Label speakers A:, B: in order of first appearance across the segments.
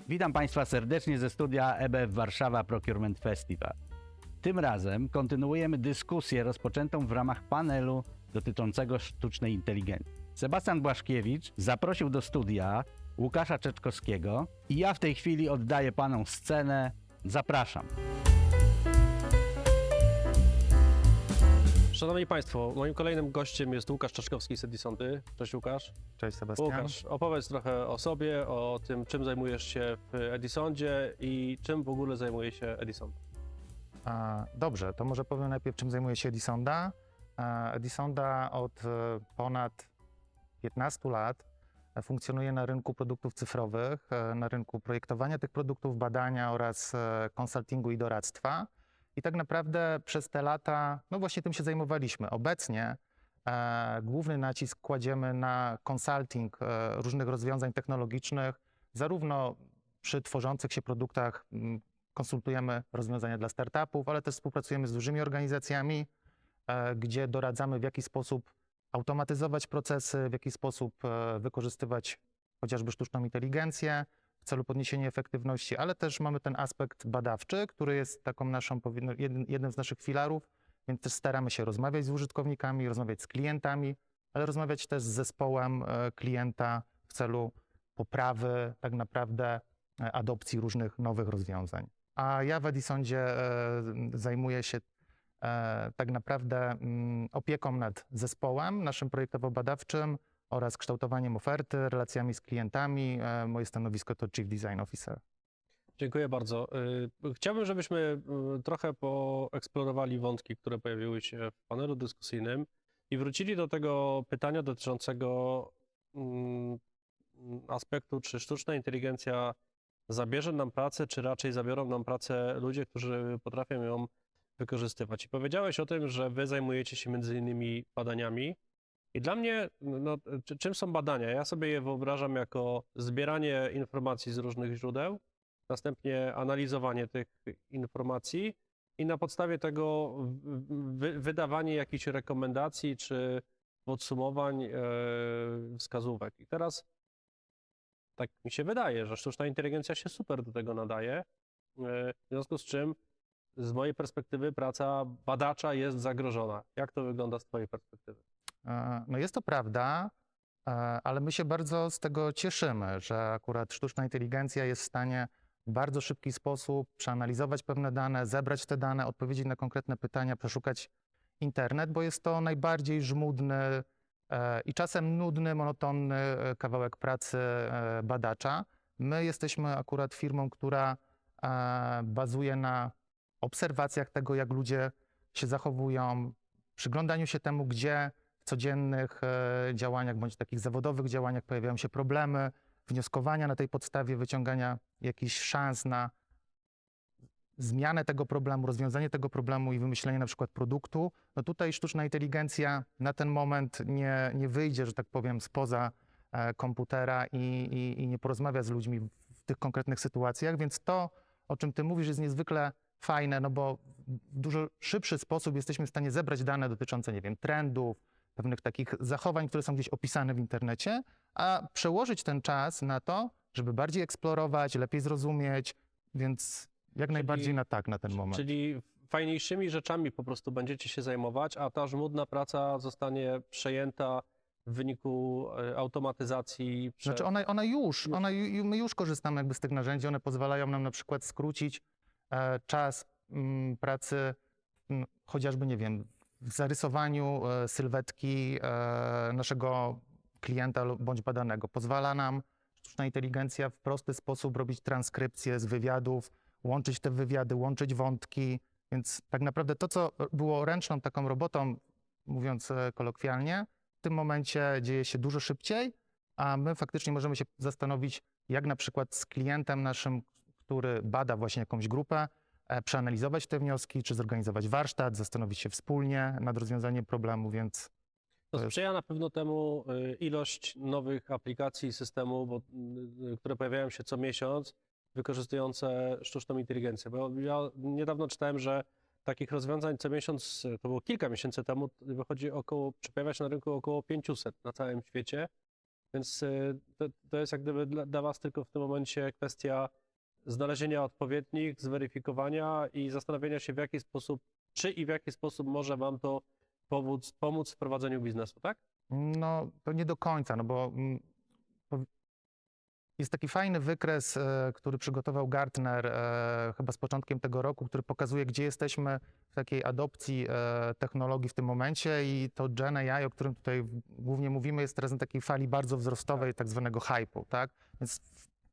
A: Witam Państwa serdecznie ze studia EBF Warszawa Procurement Festival. Tym razem kontynuujemy dyskusję rozpoczętą w ramach panelu dotyczącego sztucznej inteligencji. Sebastian Błaszkiewicz zaprosił do studia Łukasza Czeczkowskiego i ja w tej chwili oddaję Panom scenę. Zapraszam.
B: Szanowni Państwo, moim kolejnym gościem jest Łukasz Czeszkowski z Edisondy. Cześć Łukasz.
C: Cześć Sebastian.
B: Łukasz, opowiedz trochę o sobie, o tym, czym zajmujesz się w Edisondzie i czym w ogóle zajmuje się Edison.
C: Dobrze, to może powiem najpierw, czym zajmuje się Edisonda. Edisonda od ponad 15 lat funkcjonuje na rynku produktów cyfrowych, na rynku projektowania tych produktów, badania oraz konsultingu i doradztwa. I tak naprawdę przez te lata, no właśnie tym się zajmowaliśmy. Obecnie główny nacisk kładziemy na consulting różnych rozwiązań technologicznych, zarówno przy tworzących się produktach konsultujemy rozwiązania dla startupów, ale też współpracujemy z dużymi organizacjami, gdzie doradzamy, w jaki sposób automatyzować procesy, w jaki sposób wykorzystywać chociażby sztuczną inteligencję w celu podniesienia efektywności, ale też mamy ten aspekt badawczy, który jest taką naszą, jednym z naszych filarów, więc też staramy się rozmawiać z użytkownikami, rozmawiać z klientami, ale rozmawiać też z zespołem klienta w celu poprawy tak naprawdę adopcji różnych nowych rozwiązań. A ja w Edisondzie zajmuję się tak naprawdę opieką nad zespołem naszym projektowo-badawczym oraz kształtowaniem oferty, relacjami z klientami. Moje stanowisko to Chief Design Officer.
B: Dziękuję bardzo. Chciałbym, żebyśmy trochę poeksplorowali wątki, które pojawiły się w panelu dyskusyjnym i wrócili do tego pytania dotyczącego aspektu, czy sztuczna inteligencja zabierze nam pracę, czy raczej zabiorą nam pracę ludzie, którzy potrafią ją wykorzystywać. I powiedziałeś o tym, że wy zajmujecie się między innymi badaniami. I dla mnie, no, czym są badania? Ja sobie je wyobrażam jako zbieranie informacji z różnych źródeł, następnie analizowanie tych informacji i na podstawie tego wydawanie jakichś rekomendacji czy podsumowań, wskazówek. I teraz tak mi się wydaje, że sztuczna inteligencja się super do tego nadaje, w związku z czym z mojej perspektywy praca badacza jest zagrożona. Jak to wygląda z twojej perspektywy?
C: No jest to prawda, ale my się bardzo z tego cieszymy, że akurat sztuczna inteligencja jest w stanie w bardzo szybki sposób przeanalizować pewne dane, zebrać te dane, odpowiedzieć na konkretne pytania, przeszukać internet, bo jest to najbardziej żmudny i czasem nudny, monotonny kawałek pracy badacza. My jesteśmy akurat firmą, która bazuje na obserwacjach tego, jak ludzie się zachowują, przyglądaniu się temu, gdzie w codziennych działaniach bądź takich zawodowych działaniach pojawiają się problemy, wnioskowania na tej podstawie, wyciągania jakichś szans na zmianę tego problemu, rozwiązanie tego problemu i wymyślenie na przykład produktu. No tutaj sztuczna inteligencja na ten moment nie wyjdzie, że tak powiem, spoza komputera i nie porozmawia z ludźmi w tych konkretnych sytuacjach, więc to, o czym ty mówisz, jest niezwykle fajne, no bo w dużo szybszy sposób jesteśmy w stanie zebrać dane dotyczące, nie wiem, trendów, pewnych takich zachowań, które są gdzieś opisane w internecie, a przełożyć ten czas na to, żeby bardziej eksplorować, lepiej zrozumieć, więc jak najbardziej na tak na ten moment.
B: Czyli fajniejszymi rzeczami po prostu będziecie się zajmować, a ta żmudna praca zostanie przejęta w wyniku automatyzacji.
C: Znaczy my już korzystamy jakby z tych narzędzi, one pozwalają nam na przykład skrócić czas pracy, chociażby, nie wiem, w zarysowaniu sylwetki naszego klienta bądź badanego. Pozwala nam sztuczna inteligencja w prosty sposób robić transkrypcje z wywiadów, łączyć te wywiady, łączyć wątki, więc tak naprawdę to, co było ręczną taką robotą, mówiąc kolokwialnie, w tym momencie dzieje się dużo szybciej, a my faktycznie możemy się zastanowić, jak na przykład z klientem naszym, który bada właśnie jakąś grupę, przeanalizować te wnioski, czy zorganizować warsztat, zastanowić się wspólnie nad rozwiązaniem problemu, więc...
B: To sprzyja na pewno temu ilość nowych aplikacji i systemów, które pojawiają się co miesiąc, wykorzystujące sztuczną inteligencję. Bo ja niedawno czytałem, że takich rozwiązań co miesiąc, to było kilka miesięcy temu, pojawia się na rynku około 500 na całym świecie. Więc to jest jak gdyby dla was tylko w tym momencie kwestia znalezienia odpowiednich, zweryfikowania i zastanowienia się, w jaki sposób, czy i w jaki sposób może wam to pomóc w prowadzeniu biznesu, tak?
C: No, to nie do końca, no bo jest taki fajny wykres, który przygotował Gartner chyba z początkiem tego roku, który pokazuje, gdzie jesteśmy w takiej adopcji technologii w tym momencie i to Gen AI, o którym tutaj głównie mówimy, jest teraz na takiej fali bardzo wzrostowej, tak zwanego hype'u, tak? Więc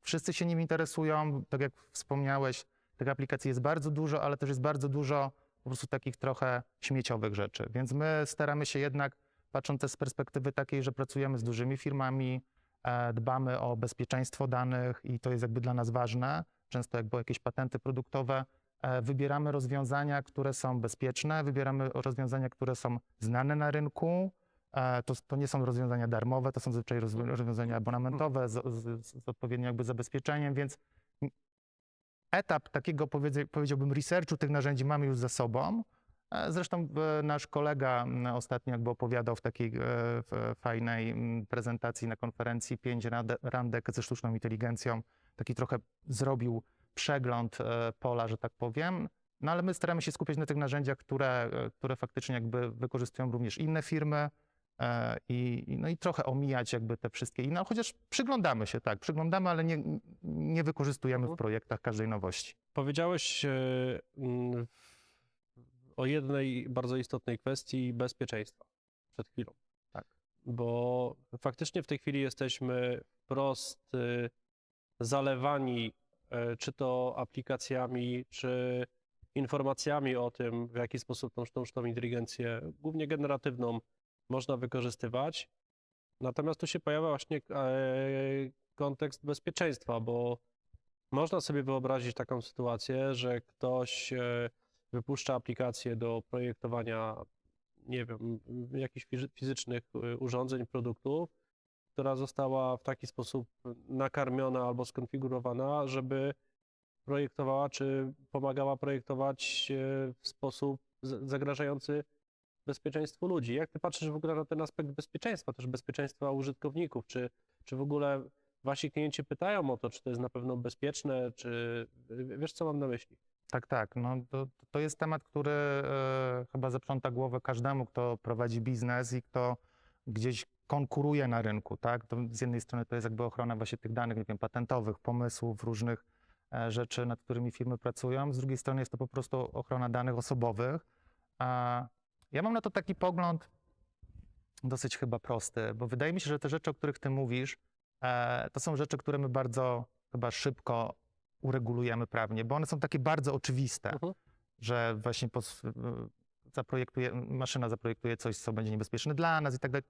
C: wszyscy się nim interesują, tak jak wspomniałeś, tych aplikacji jest bardzo dużo, ale też jest bardzo dużo po prostu takich trochę śmieciowych rzeczy, więc my staramy się jednak, patrząc też z perspektywy takiej, że pracujemy z dużymi firmami, dbamy o bezpieczeństwo danych i to jest jakby dla nas ważne, często jakby jakieś patenty produktowe, wybieramy rozwiązania, które są bezpieczne, wybieramy rozwiązania, które są znane na rynku, to nie są rozwiązania darmowe, to są zazwyczaj rozwiązania abonamentowe z odpowiednim jakby zabezpieczeniem, więc etap takiego powiedziałbym researchu tych narzędzi mamy już za sobą. Zresztą nasz kolega ostatnio jakby opowiadał w takiej fajnej prezentacji na konferencji 5 randek ze sztuczną inteligencją. Taki trochę zrobił przegląd pola, że tak powiem. No ale my staramy się skupiać na tych narzędziach, które faktycznie jakby wykorzystują również inne firmy no i trochę omijać jakby te wszystkie inne, chociaż przyglądamy się, tak, przyglądamy, ale nie wykorzystujemy w projektach każdej nowości.
B: Powiedziałeś o jednej bardzo istotnej kwestii bezpieczeństwa przed chwilą.
C: Tak.
B: Bo faktycznie w tej chwili jesteśmy wprost zalewani czy to aplikacjami, czy informacjami o tym, w jaki sposób tą sztuczną inteligencję, głównie generatywną, można wykorzystywać. Natomiast tu się pojawia właśnie kontekst bezpieczeństwa, bo można sobie wyobrazić taką sytuację, że ktoś wypuszcza aplikację do projektowania, nie wiem, jakichś fizycznych urządzeń, produktów, która została w taki sposób nakarmiona albo skonfigurowana, żeby projektowała czy pomagała projektować w sposób zagrażający bezpieczeństwu ludzi. Jak ty patrzysz w ogóle na ten aspekt bezpieczeństwa, też bezpieczeństwa użytkowników? Czy w ogóle wasi klienci pytają o to, czy to jest na pewno bezpieczne, czy wiesz, co mam na myśli?
C: Tak. No, to jest temat, który chyba zaprząta głowę każdemu, kto prowadzi biznes i kto gdzieś konkuruje na rynku, tak? To z jednej strony to jest jakby ochrona właśnie tych danych, nie wiem, patentowych, pomysłów, różnych rzeczy, nad którymi firmy pracują. Z drugiej strony jest to po prostu ochrona danych osobowych. Ja mam na to taki pogląd dosyć chyba prosty, bo wydaje mi się, że te rzeczy, o których ty mówisz, to są rzeczy, które my bardzo chyba szybko uregulujemy prawnie, bo one są takie bardzo oczywiste, że właśnie maszyna zaprojektuje coś, co będzie niebezpieczne dla nas i tak dalej.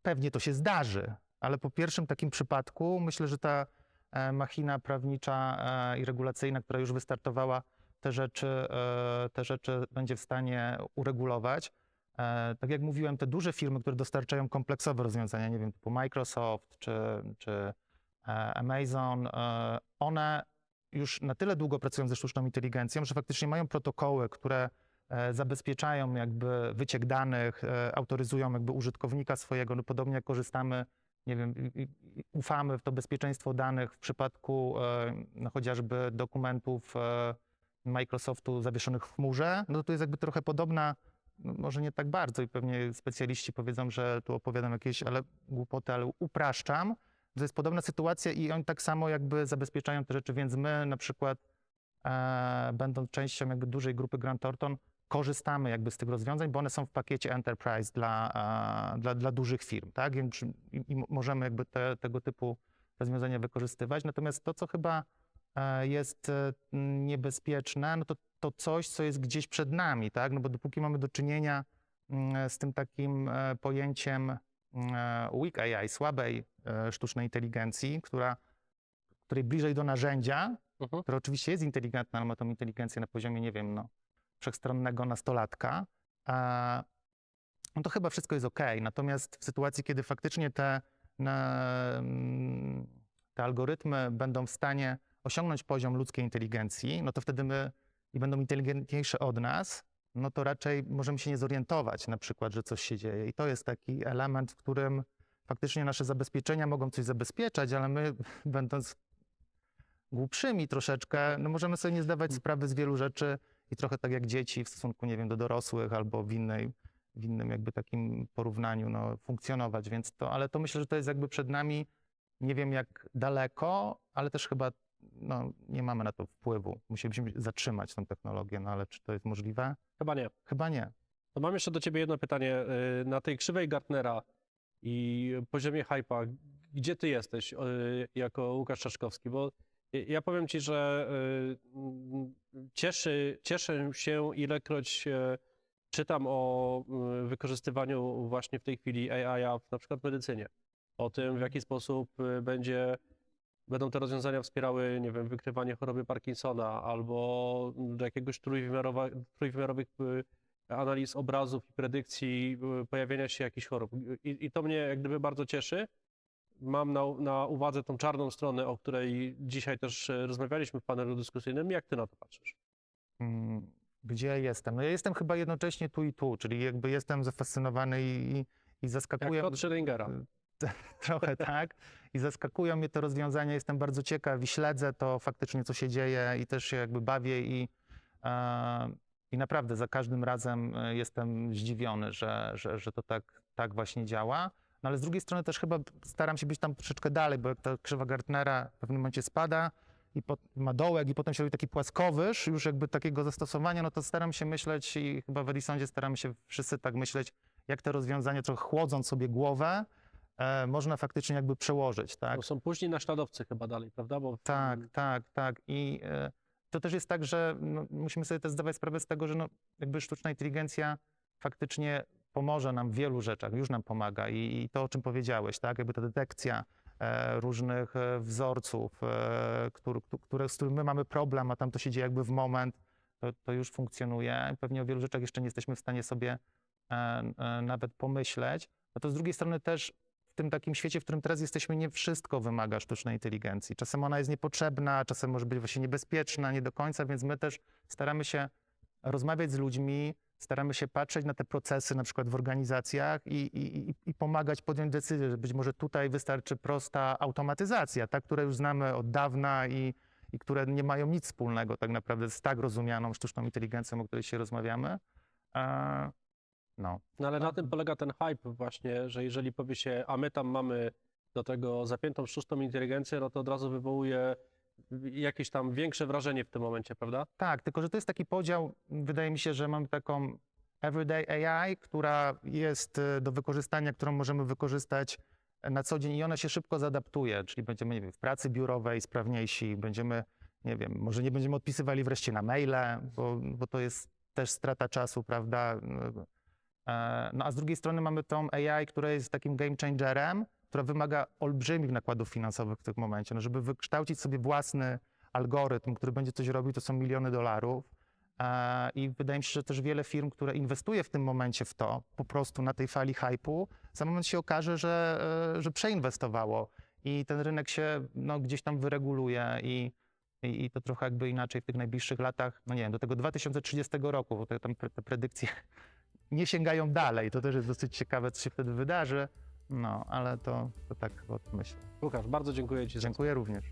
C: Pewnie to się zdarzy, ale po pierwszym takim przypadku myślę, że ta machina prawnicza i regulacyjna, która już wystartowała, te rzeczy będzie w stanie uregulować. Tak jak mówiłem, te duże firmy, które dostarczają kompleksowe rozwiązania, nie wiem, typu Microsoft czy Amazon, one już na tyle długo pracują ze sztuczną inteligencją, że faktycznie mają protokoły, które zabezpieczają jakby wyciek danych, autoryzują jakby użytkownika swojego, no podobnie jak korzystamy, nie wiem, ufamy w to bezpieczeństwo danych w przypadku no chociażby dokumentów Microsoftu zawieszonych w chmurze, no to jest jakby trochę podobna, no może nie tak bardzo i pewnie specjaliści powiedzą, że tu opowiadam jakieś głupoty, ale upraszczam. To jest podobna sytuacja i oni tak samo jakby zabezpieczają te rzeczy, więc my na przykład będąc częścią jakby dużej grupy Grant Thornton, korzystamy jakby z tych rozwiązań, bo one są w pakiecie Enterprise dla dużych firm, tak? Więc i możemy jakby tego typu rozwiązania wykorzystywać. Natomiast to, co chyba jest niebezpieczne, no to coś, co jest gdzieś przed nami, tak? No bo dopóki mamy do czynienia z tym takim pojęciem weak AI, słabej sztucznej inteligencji, której bliżej do narzędzia, która oczywiście jest inteligentna, ale ma tą inteligencję na poziomie, nie wiem, no, wszechstronnego nastolatka, no to chyba wszystko jest okej. Natomiast w sytuacji, kiedy faktycznie te algorytmy będą w stanie osiągnąć poziom ludzkiej inteligencji, no to wtedy i będą inteligentniejsze od nas, no to raczej możemy się nie zorientować na przykład, że coś się dzieje. I to jest taki element, w którym faktycznie nasze zabezpieczenia mogą coś zabezpieczać, ale my, będąc głupszymi troszeczkę, no możemy sobie nie zdawać sprawy z wielu rzeczy i trochę tak jak dzieci w stosunku, nie wiem, do dorosłych albo w innym jakby takim porównaniu, no, funkcjonować, więc to, ale to myślę, że to jest jakby przed nami, nie wiem jak daleko, ale też chyba, no, nie mamy na to wpływu. Musielibyśmy zatrzymać tą technologię, no ale czy to jest możliwe?
B: Chyba nie.
C: Chyba nie.
B: To mam jeszcze do ciebie jedno pytanie. Na tej krzywej Gartnera i poziomie hype'a, gdzie ty jesteś jako Łukasz Czaszkowski? Bo ja powiem ci, że cieszę się, ilekroć czytam o wykorzystywaniu właśnie w tej chwili AI na przykład w medycynie. O tym, w jaki sposób będą te rozwiązania wspierały, nie wiem, wykrywanie choroby Parkinsona albo do jakiegoś trójwymiarowych analiz obrazów i predykcji pojawienia się jakichś chorób. I to mnie jak gdyby bardzo cieszy. Mam na uwadze tą czarną stronę, o której dzisiaj też rozmawialiśmy w panelu dyskusyjnym. Jak ty na to patrzysz?
C: Gdzie ja jestem? No ja jestem chyba jednocześnie tu i tu, czyli jakby jestem zafascynowany i
B: Jak
C: zaskakuje
B: kod Schrödingera.
C: trochę tak. I zaskakują mnie te rozwiązania, jestem bardzo ciekaw i śledzę to faktycznie, co się dzieje i też się jakby bawię i naprawdę za każdym razem jestem zdziwiony, że to tak właśnie działa. No ale z drugiej strony też chyba staram się być tam troszeczkę dalej, bo jak ta krzywa Gartnera w pewnym momencie spada i ma dołek i potem się robi taki płaskowyż już jakby takiego zastosowania, no to staram się myśleć i chyba w Edisondzie staramy się wszyscy tak myśleć, jak te rozwiązania trochę chłodząc sobie głowę, można faktycznie jakby przełożyć, tak?
B: To są później naśladowcy chyba dalej, prawda? Bo
C: Tak. I to też jest tak, że no, musimy sobie też zdawać sprawę z tego, że no, jakby sztuczna inteligencja faktycznie pomoże nam w wielu rzeczach, już nam pomaga i to, o czym powiedziałeś, tak? Jakby ta detekcja różnych wzorców, z którymi my mamy problem, a tam to się dzieje jakby w moment, to już funkcjonuje. Pewnie o wielu rzeczach jeszcze nie jesteśmy w stanie sobie nawet pomyśleć. No to z drugiej strony też w tym takim świecie, w którym teraz jesteśmy, nie wszystko wymaga sztucznej inteligencji. Czasem ona jest niepotrzebna, czasem może być właśnie niebezpieczna, nie do końca, więc my też staramy się rozmawiać z ludźmi, staramy się patrzeć na te procesy na przykład w organizacjach i pomagać podjąć decyzję, że być może tutaj wystarczy prosta automatyzacja, ta, która już znamy od dawna i które nie mają nic wspólnego tak naprawdę z tak rozumianą sztuczną inteligencją, o której się rozmawiamy. No.
B: No ale na tym polega ten hype właśnie, że jeżeli powie się, a my tam mamy do tego zapiętą sztuczną inteligencję, no to od razu wywołuje jakieś tam większe wrażenie w tym momencie, prawda?
C: Tak, tylko że to jest taki podział, wydaje mi się, że mamy taką everyday AI, która jest do wykorzystania, którą możemy wykorzystać na co dzień i ona się szybko zaadaptuje, czyli będziemy, nie wiem, w pracy biurowej sprawniejsi, będziemy, nie wiem, może nie będziemy odpisywali wreszcie na maile, bo to jest też strata czasu, prawda? No a z drugiej strony mamy tą AI, która jest takim game changerem, która wymaga olbrzymich nakładów finansowych w tym momencie. No, żeby wykształcić sobie własny algorytm, który będzie coś robił, to są miliony dolarów. I wydaje mi się, że też wiele firm, które inwestuje w tym momencie w to, po prostu na tej fali hype'u, za moment się okaże, że przeinwestowało i ten rynek się no, gdzieś tam wyreguluje i to trochę jakby inaczej w tych najbliższych latach, no nie wiem, do tego 2030 roku, bo te predykcje nie sięgają dalej. To też jest dosyć ciekawe, co się wtedy wydarzy. No, ale to tak o tym myślę.
B: Łukasz, bardzo dziękuję ci za
C: Dziękuję również.